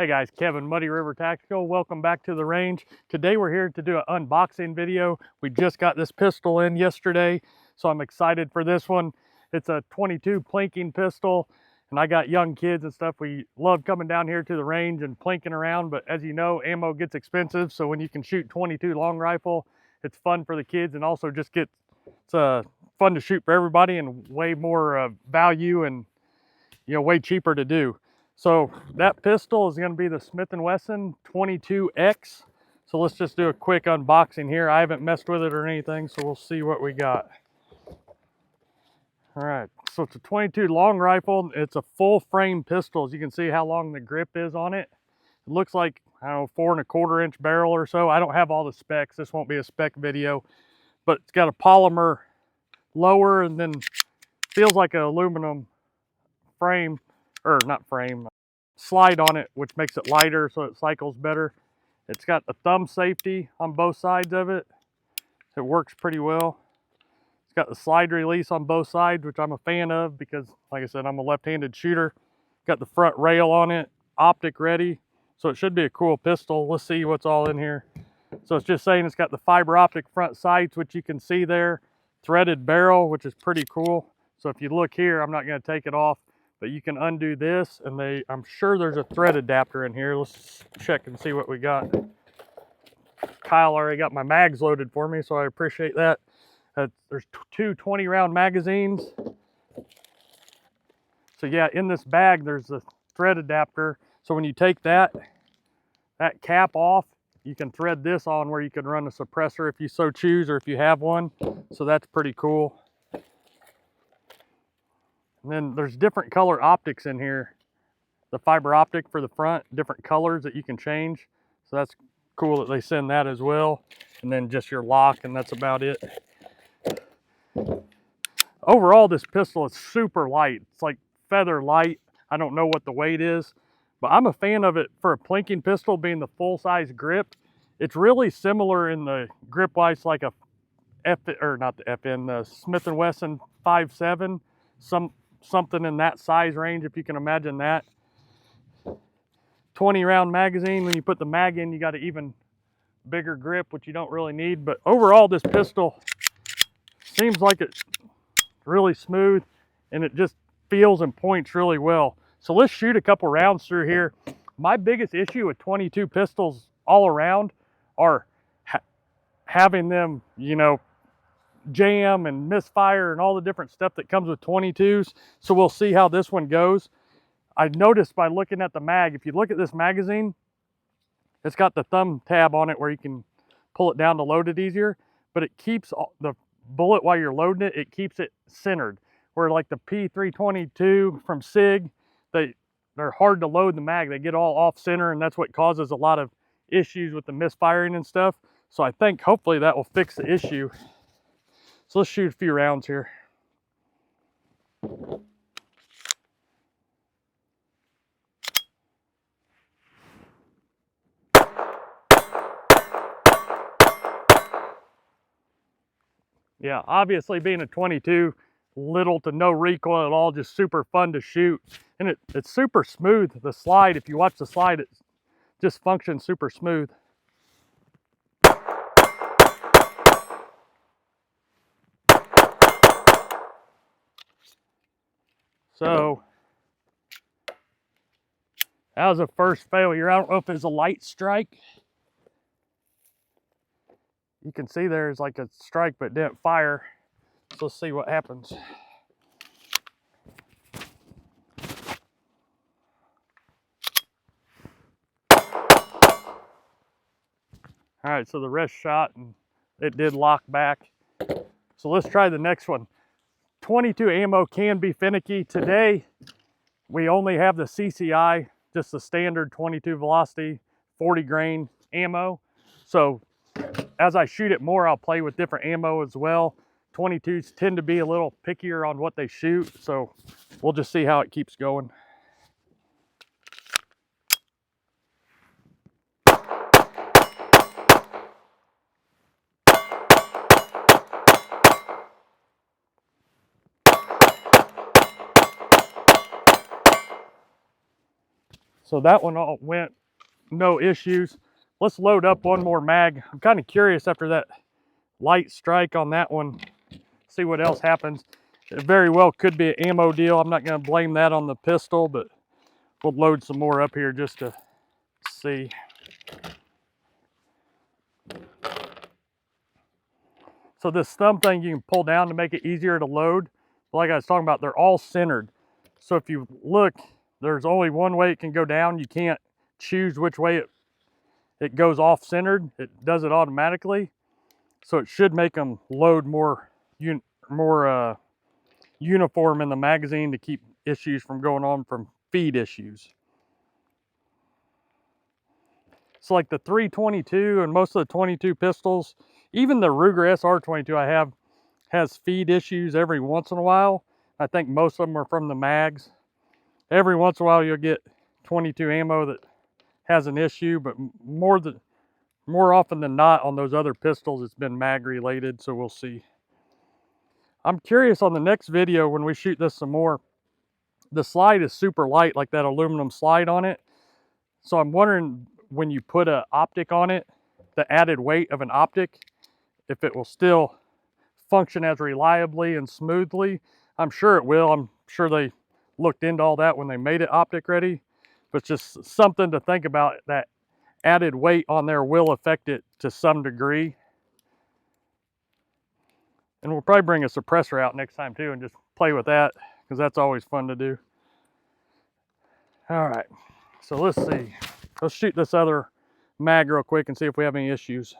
Hey guys, Kevin, Muddy River Tactical. Welcome back to the range. Today we're here to do an unboxing video. We just got this pistol in yesterday, so I'm excited for this one. It's a 22 plinking pistol, and I got young kids and stuff. We love coming down here to the range and plinking around, but as you know, ammo gets expensive, so when you can shoot 22 long rifle, it's fun for the kids and also just it's fun to shoot for everybody and way more value and way cheaper to do. So that pistol is going to be the Smith and Wesson 22X. So let's just do a quick unboxing here. I haven't messed with it or anything, so we'll see what we got. All right, so it's a 22 long rifle. It's a full frame pistol. As you can see how long the grip is on it. It looks like, I don't know, 4 1/4 inch barrel or so. I don't have all the specs. This won't be a spec video, but it's got a polymer lower and then feels like an aluminum frame, or not frame, slide on it, which makes it lighter so it cycles better. It's got a thumb safety on both sides of it. It works pretty well. It's got the slide release on both sides, which I'm a fan of because, like I said, I'm a left-handed shooter. Got the front rail on it, optic ready, so it should be a cool pistol. Let's see what's all in here. So it's just saying it's got the fiber optic front sights, which you can see there, threaded barrel, which is pretty cool. So if you look here, I'm not going to take it off, but you can undo this, and I'm sure there's a thread adapter in here. Let's check and see what we got. Kyle already got my mags loaded for me, so I appreciate that. There's two 20-round magazines. So yeah, in this bag, there's a thread adapter. So when you take that cap off, you can thread this on where you can run a suppressor if you so choose, or if you have one. So that's pretty cool. And then there's different color optics in here. The fiber optic for the front, different colors that you can change. So that's cool that they send that as well. And then just your lock, and that's about it. Overall, this pistol is super light. It's like feather light. I don't know what the weight is, but I'm a fan of it for a plinking pistol being the full-size grip. It's really similar in the grip-wise, like a the Smith and Wesson 5.7, something in that size range, if you can imagine that. 20-round magazine. When you put the mag in, you got an even bigger grip, which you don't really need. But overall, this pistol seems like it's really smooth, and it just feels and points really well. So let's shoot a couple rounds through here. My biggest issue with 22 pistols all around are having them, jam and misfire and all the different stuff that comes with 22s. So we'll see how this one goes. I noticed by looking at the mag, if you look at this magazine, it's got the thumb tab on it where you can pull it down to load it easier, but it keeps the bullet while you're loading it, it keeps it centered. Where like the P322 from SIG, they're hard to load the mag. They get all off center, and that's what causes a lot of issues with the misfiring and stuff. So I think hopefully that will fix the issue. So let's shoot a few rounds here. Yeah, obviously being a 22, little to no recoil at all, just super fun to shoot. And it's super smooth, the slide. If you watch the slide, it just functions super smooth. So that was a first failure. I don't know if it's a light strike. You can see there's like a strike, but it didn't fire. So let's see what happens. All right, so the rest shot and it did lock back. So let's try the next one. 22 ammo can be finicky. Today, we only have the CCI, just the standard 22 velocity, 40 grain ammo. So as I shoot it more, I'll play with different ammo as well. 22s tend to be a little pickier on what they shoot, so we'll just see how it keeps going. So that one all went, no issues. Let's load up one more mag. I'm kind of curious after that light strike on that one, see what else happens. It very well could be an ammo deal. I'm not going to blame that on the pistol, but we'll load some more up here just to see. So this thumb thing you can pull down to make it easier to load. Like I was talking about, they're all centered. So if you look, there's only one way it can go down. You can't choose which way it goes off centered. It does it automatically. So it should make them load more uniform in the magazine to keep issues from going on from feed issues. So like the 322 and most of the 22 pistols, even the Ruger SR22 I have, has feed issues every once in a while. I think most of them are from the mags. Every once in a while you'll get 22 ammo that has an issue, but more often than not on those other pistols it's been mag related, so we'll see. I'm curious on the next video when we shoot this some more. The slide is super light, like that aluminum slide on it. So I'm wondering when you put an optic on it, the added weight of an optic, if it will still function as reliably and smoothly. I'm sure it will. I'm sure they looked into all that when they made it optic ready. But it's just something to think about. That added weight on there will affect it to some degree. And we'll probably bring a suppressor out next time too and just play with that, because that's always fun to do. All right, so let's see. Let's shoot this other mag real quick and see if we have any issues.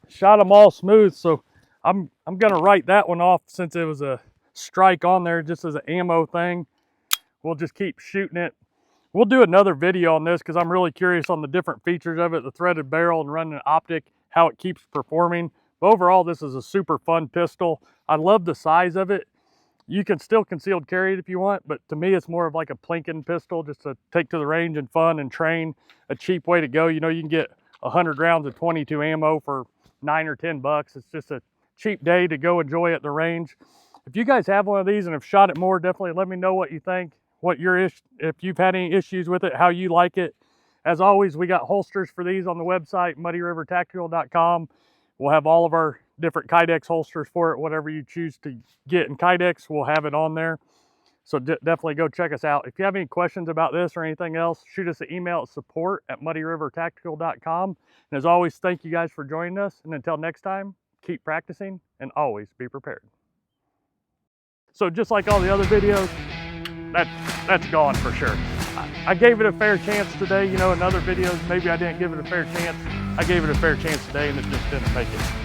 Shot them all smooth, so I'm gonna write that one off since it was a strike on there just as an ammo thing. We'll just keep shooting it. We'll do another video on this because I'm really curious on the different features of it, the threaded barrel and running an optic, how it keeps performing. But overall, this is a super fun pistol. I love the size of it. You can still concealed carry it if you want, but to me, it's more of like a plinking pistol just to take to the range and fun and train. A cheap way to go. You know, you can get 100 rounds of 22 ammo for $9 or $10. It's just a cheap day to go enjoy at the range. If you guys have one of these and have shot it more, definitely let me know what you think, if you've had any issues with it, how you like it. As always, we got holsters for these on the website, muddyrivertactical.com. We'll have all of our different Kydex holsters for it. Whatever you choose to get in Kydex, we'll have it on there. So definitely go check us out. If you have any questions about this or anything else, shoot us an email at support@muddyrivertactical.com. And as always, thank you guys for joining us. And until next time, keep practicing and always be prepared. So just like all the other videos, that's gone for sure. I gave it a fair chance today. You know, in other videos, maybe I didn't give it a fair chance. I gave it a fair chance today and it just didn't make it.